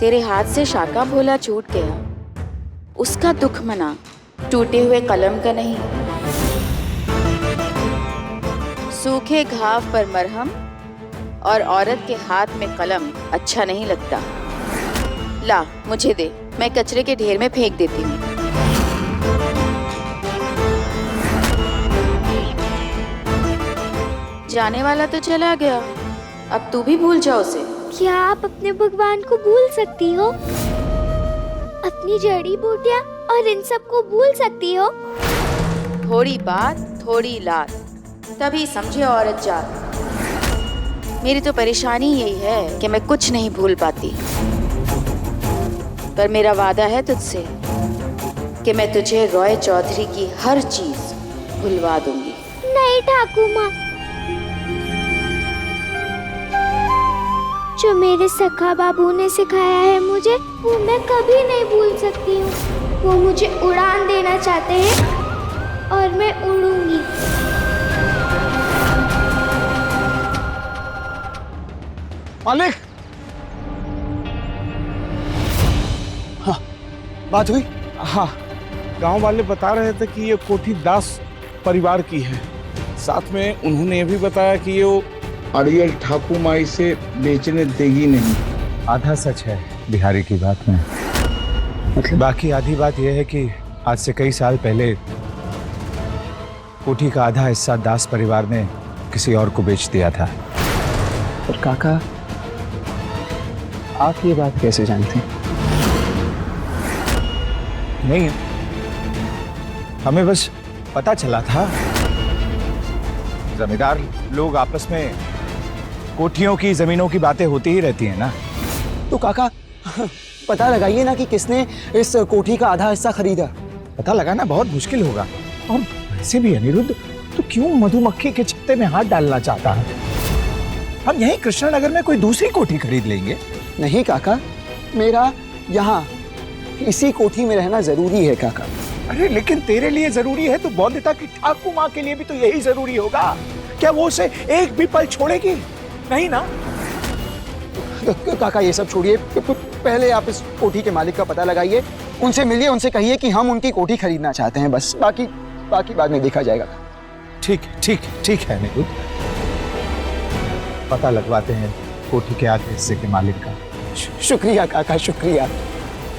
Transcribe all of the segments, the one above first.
तेरे हाथ से शाका भोला छूट गया, उसका दुख मना, टूटे हुए कलम का नहीं। सूखे घाव पर मरहम और औरत के हाथ में कलम अच्छा नहीं लगता। ला मुझे दे, मैं कचरे के ढेर में फेंक देती हूँ। जाने वाला तो चला गया, अब तू भी भूल जा उसे। क्या आप अपने भगवान को भूल सकती हो? अपनी जड़ी बूटियाँ और इन सब को भूल सकती हो? थोड़ी बात थोड़ी लात, तभी समझे औरत जात। मेरी तो परेशानी यही है कि मैं कुछ नहीं भूल पाती, पर मेरा वादा है तुझसे कि मैं तुझे रॉय चौधरी की हर चीज भुलवा दूंगी। नहीं ठाकुर माँ, जो मेरे सखा बाबू ने सिखाया है मुझे, वो मैं कभी नहीं भूल सकती हूँ। वो मुझे उड़ान देना चाहते हैं और मैं उड़ूंगी। मालिक, हाँ बात हुई? हाँ, गांव वाले बता रहे थे कि ये कोठी दास परिवार की है। साथ में उन्होंने ये भी बताया कि ये अड़ियल ठाकुर माई से बेचने देगी नहीं। आधा सच है बिहारी की बात में, मतलब बाकी आधी बात यह है कि आज से कई साल पहले कोठी का आधा हिस्सा दास परिवार ने किसी और को बेच दिया था। और काका, आप ये बात कैसे जानते हैं? नहीं, हमें बस पता चला था। जमींदार लोग आपस में कोठियों की जमीनों की बातें होती ही रहती हैं ना। तो काका, पता लगाइए ना कि किसने इस कोठी का आधा हिस्सा खरीदा। पता लगाना बहुत मुश्किल होगा, और वैसे भी अनिरुद्ध तो क्यों मधुमक्खी के छत्ते में हाथ डालना चाहता है? हम यहीं कृष्णनगर में कोई दूसरी कोठी खरीद लेंगे। नहीं काका, मेरा यहाँ इसी कोठी में रहना जरूरी है काका। अरे लेकिन तेरे लिए जरूरी है तो बौद्धता की ठाकुर माँ के लिए भी तो यही जरूरी होगा। क्या वो उसे एक भी पल छोड़ेगी? नहीं ना। काका ये सब छोड़िए, पहले आप इस कोठी के मालिक का पता लगाइए, उनसे मिलिए, उनसे कहिए कि हम उनकी कोठी खरीदना चाहते हैं। बस बाकी बाद में देखा जाएगा। ठीक ठीक ठीक है अनिरुद्ध, पता लगवाते हैं कोठी के आधे हिस्से के मालिक का। शुक्रिया काका, शुक्रिया।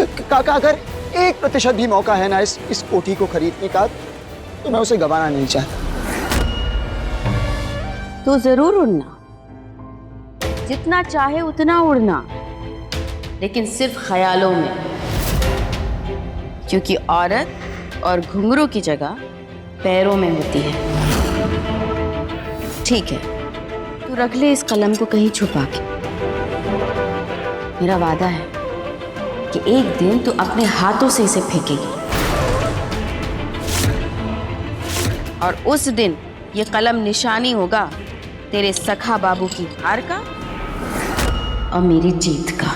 काका, अगर 1% भी मौका है ना इस कोठी को खरीदने का, तो मैं उसे गंवाना नहीं चाहता। तो जरूर उड़ना, जितना चाहे उतना उड़ना, लेकिन सिर्फ ख्यालों में, क्योंकि औरत और घुंघरू की जगह पैरों में होती है। ठीक है, तू रख ले इस कलम को कहीं छुपा के। मेरा वादा है कि एक दिन तू अपने हाथों से इसे फेंकेगी, और उस दिन ये कलम निशानी होगा तेरे सखा बाबू की हार का और मेरी जीत का।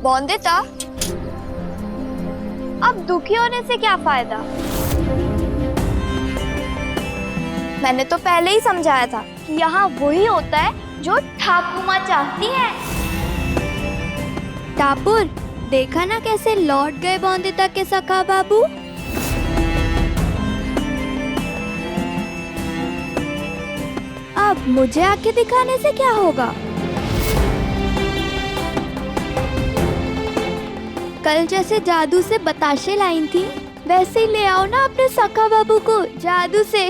बौंदिता, अब दुखी होने से क्या फायदा? मैंने तो पहले ही समझाया था कि यहाँ वही होता है जो ठाकुर माँ चाहती है। ठाकुर, देखा ना कैसे लौट गए बौंदिता के सखा बाबू। अब मुझे आंखें दिखाने से क्या होगा? कल जैसे जादू से बताशे लाई थी, वैसे ही ले आओ ना अपने सखा बाबू को जादू से।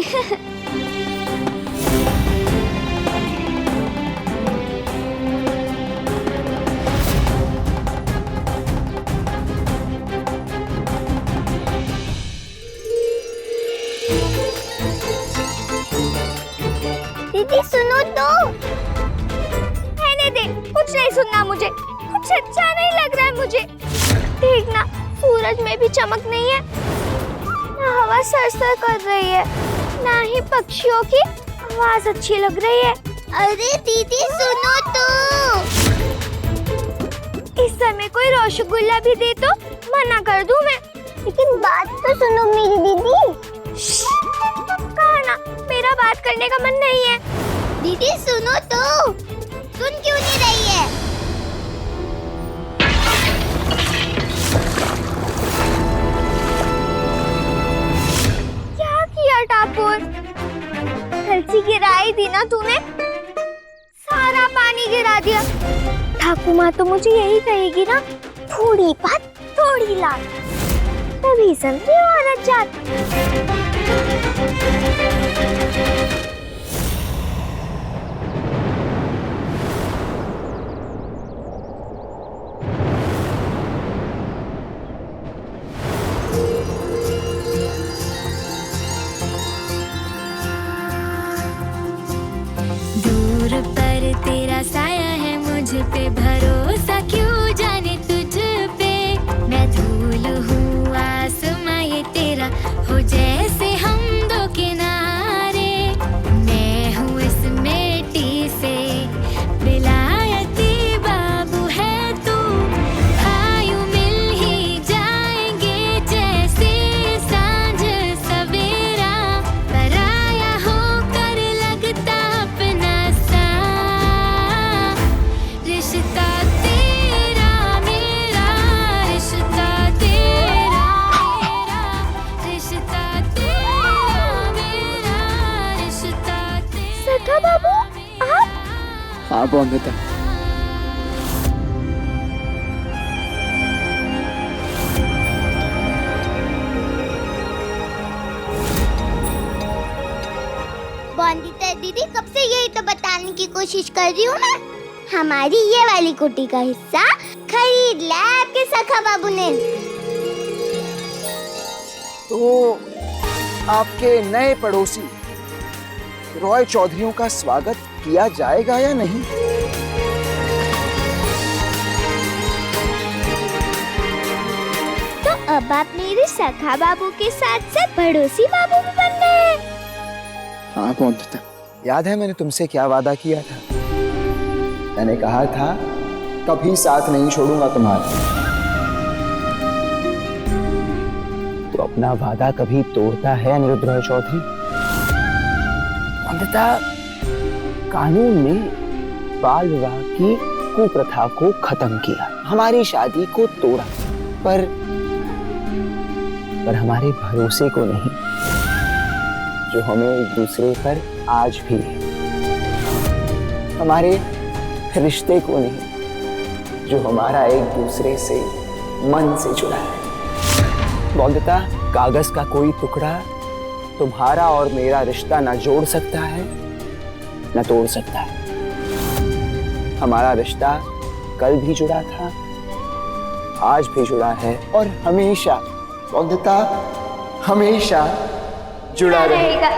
दीदी सुनो तो। रहने दे, कुछ नहीं सुनना मुझे, कुछ अच्छा नहीं लग मुझे। देखना, सूरज में भी चमक नहीं है, ना हवा सरसर कर रही है, ना ही पक्षियों की आवाज अच्छी लग रही है। अरे दीदी सुनो तो, इस समय कोई रसगुल्ला भी दे तो मना कर दूं मैं। लेकिन बात तो सुनो मेरी दीदी। कहा ना, मेरा बात करने का मन नहीं है। दीदी सुनो तो, सुन क्यों नहीं रही है? क्या किया ठाकुर? कलसी गिराई थी ना तूने, सारा पानी गिरा दिया। ठाकुर माँ तो मुझे यही कहेगी ना, थोड़ी बात थोड़ी लात, तभी समझी औरत जात। दूर पर तेरा साया है, मुझ पे भरोसा क्यों जाने तुझ पे। मैं धूल हूँ आसमां ये तेरा, हो जैसे हम दो किनारे। मैं हूँ इस मिट्टी से विलायती बाबू है तू, आयु मिल ही जाएंगे जैसे सांझ सवेरा। पराया होकर लगता अपना सा, रिश्ता तेरा मेरा, रिश्ता तेरा मेरा, रिश्ता तेरा मेरा, रिश्ता तेरा। सखा बाबू, आप? हाँ बौंदता, बंदिता दीदी कब से यही तो बताने की कोशिश कर रही हूँ ना, हमारी ये वाली कुटी का हिस्सा खरीद लिया आपके सखा बाबू ने। तो आपके नए पड़ोसी रॉय चौधरियों का स्वागत किया जाएगा या नहीं? तो अब आप मेरे सखा बाबू के साथ साथ पड़ोसी बाबू भी बन गए हैं। हाँ बौंदता, याद है मैंने तुमसे क्या वादा किया था? मैंने कहा था कभी साथ नहीं छोड़ूंगा तुम्हारा। तो अपना वादा कभी तोड़ता है अनिरुद्ध रॉय चौधरी? बौंदता, कानून ने बाल विवाह की कुप्रथा को खत्म किया, हमारी शादी को तोड़ा, पर हमारे भरोसे को नहीं, जो हमें एक दूसरे पर आज भी है। हमारे रिश्ते को नहीं, जो हमारा एक दूसरे से मन से जुड़ा है। बौंदता, कागज का कोई टुकड़ा तुम्हारा और मेरा रिश्ता ना जोड़ सकता है न तोड़ सकता है। हमारा रिश्ता कल भी जुड़ा था, आज भी जुड़ा है और हमेशा, बौंदता, हमेशा जुड़ा रहेगा।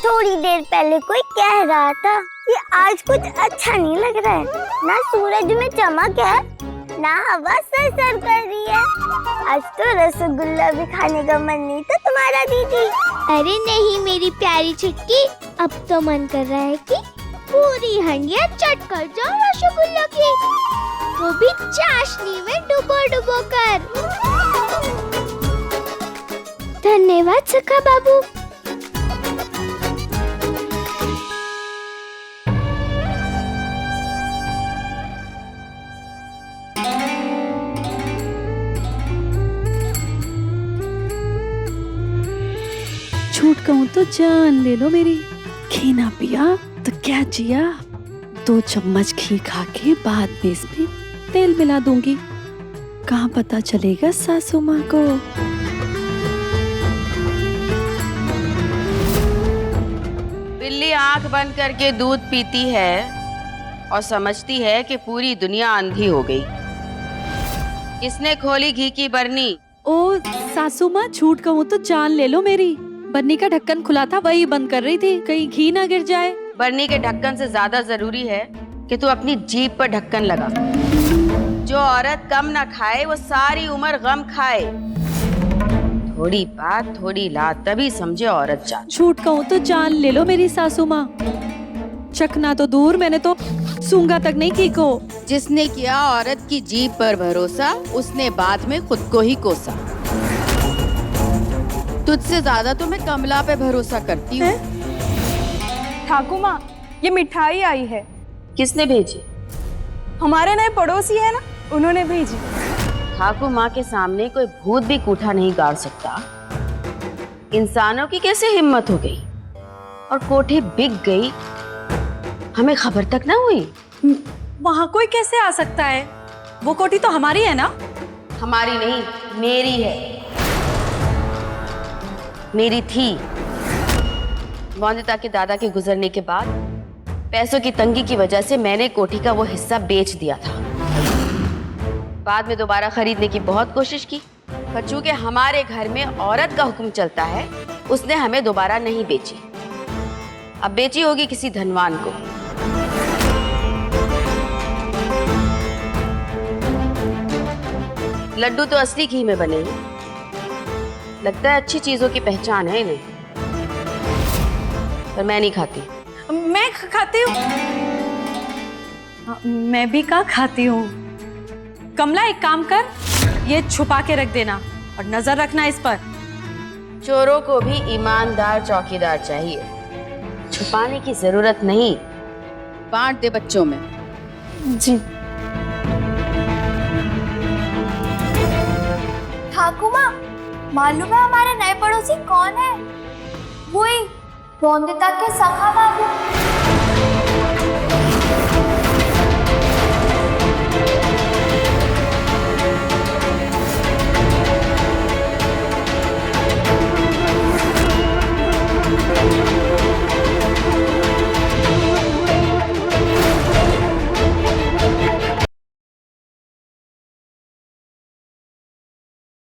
थोड़ी देर पहले कोई कह रहा था कि आज कुछ अच्छा नहीं लग रहा है, ना सूरज में चमक है, ना हवा सरसर कर रही है। आज तो रसगुल्ला भी खाने का मन नहीं था तुम्हारा दीदी। अरे नहीं मेरी प्यारी चिटकी, अब तो मन कर रहा है कि पूरी हंडिया चट कर जाओ रसगुल्ला की, वो भी चाशनी में डुबो डुबो कर। धन्यवाद सखा बाबू। झूठ कहूं तो जान ले लो मेरी, घी ना पिया तो क्या जिया। 2 चम्मच घी खा के बाद में इसमें तेल मिला दूंगी, कहाँ पता चलेगा सासू माँ को। बिल्ली आंख बंद करके दूध पीती है और समझती है कि पूरी दुनिया अंधी हो गई। किसने खोली घी की बरनी? ओ सासू माँ, झूठ कहूँ तो जान ले लो मेरी, बरनी का ढक्कन खुला था, वही बंद कर रही थी, कहीं घी ना गिर जाए। बरनी के ढक्कन से ज्यादा जरूरी है कि तू अपनी जीभ पर ढक्कन लगा। जो औरत कम ना खाए वो सारी उम्र गम खाए। थोड़ी बात थोड़ी लात, तभी समझे औरत जान। झूठ कहूँ तो जान ले लो मेरी सासू माँ। चखना तो दूर, मैंने तो सूंघा तक नहीं की को। जिसने किया औरत की जीभ पर भरोसा, उसने बाद में खुद को ही कोसा। तुझसे ज्यादा तो मैं कमला पे भरोसा करती हूँ। ठाकुर माँ, ये मिठाई आई है। किसने भेजी? हमारे नए पड़ोसी है ना, उन्होंने भेजी। ठाकुर माँ के सामने कोई भूत भी कूठा नहीं गाड़ सकता। इंसानों की कैसे हिम्मत हो गई और कोठी बिक गई, हमें खबर तक ना हुई। वहाँ कोई कैसे आ सकता है? वो कोठी तो हमारी है ना? हमारी नहीं, मेरी है। मेरी थी। वंदिता के दादा के गुजरने के बाद पैसों की तंगी की वजह से मैंने कोठी का वो हिस्सा बेच दिया था। बाद में दोबारा खरीदने की बहुत कोशिश की, पर चूंकि हमारे घर में औरत का हुक्म चलता है, उसने हमें दोबारा नहीं बेची। अब बेची होगी किसी धनवान को। लड्डू तो असली घी में बने हैं। लगता है अच्छी चीजों की पहचान है इन्हें, पर मैं नहीं खाती। मैं खाती हूँ। मैं भी कहाँ खाती हूँ। कमला, एक काम कर, ये छुपा के रख देना और नजर रखना इस पर। चोरों को भी ईमानदार चौकीदार चाहिए, छुपाने की जरूरत नहीं। बांट दे बच्चों में। जी। ठाकुर माँ, मालूम है हमारे नए पड़ोसी कौन है? वही वंदिता के सखा बाबू।